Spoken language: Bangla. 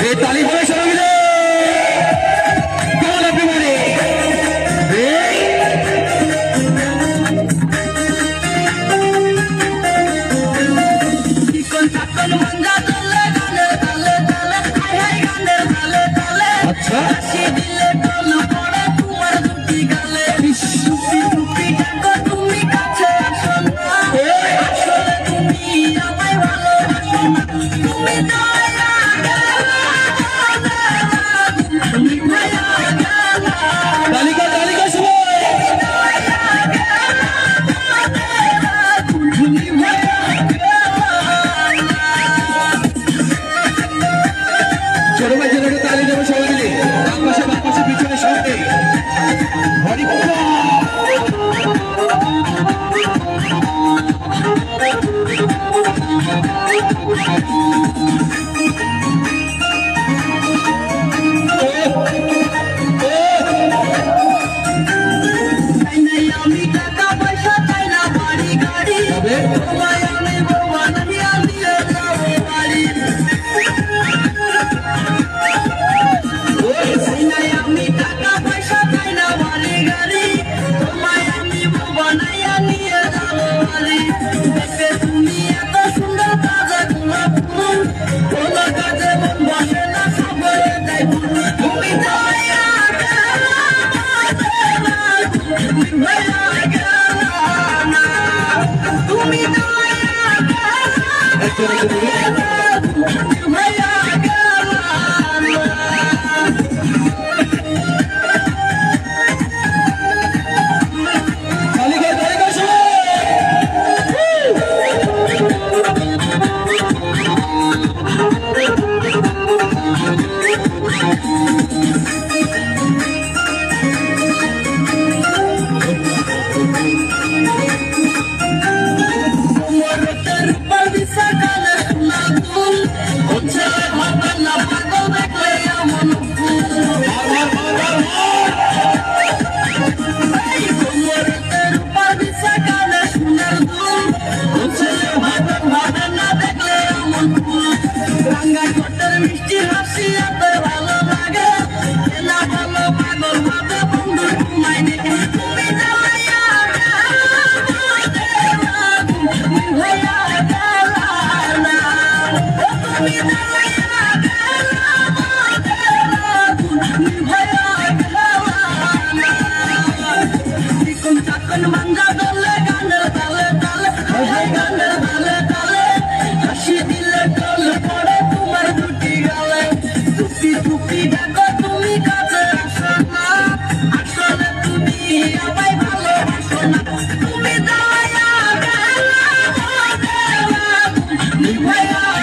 এই তালি হবে সবাই মিলে কেমন আপনি মানে আচ্ছা তালিকা তালিকা সবাই ছোট ভাই ছোট তালি দেবো সবাই মিলে বাপাশে বাপাশে পিছনে সঙ্গে হরি মিষ্টি হাসি এত ভালো লাগে না ভালো পাগল ভাবে বন্ধু তোমায় দেখে তুমি জ্বালাইয়া হইয়া গেলা না তুমি জ্বালাইয়া হইয়া গেলা না চিকন চাকন মাঞ্জা দলে গানের তালে তালে গানের তালে তালে হাসি দিলে টল পড়ে তোমার দুটি গালে টুপি টুপি দেখো তুমি কাছে আসো না আসলে তুমি আমায় ভালোবাসো না তুমি দায়া গেলা তুমি ভাইয়া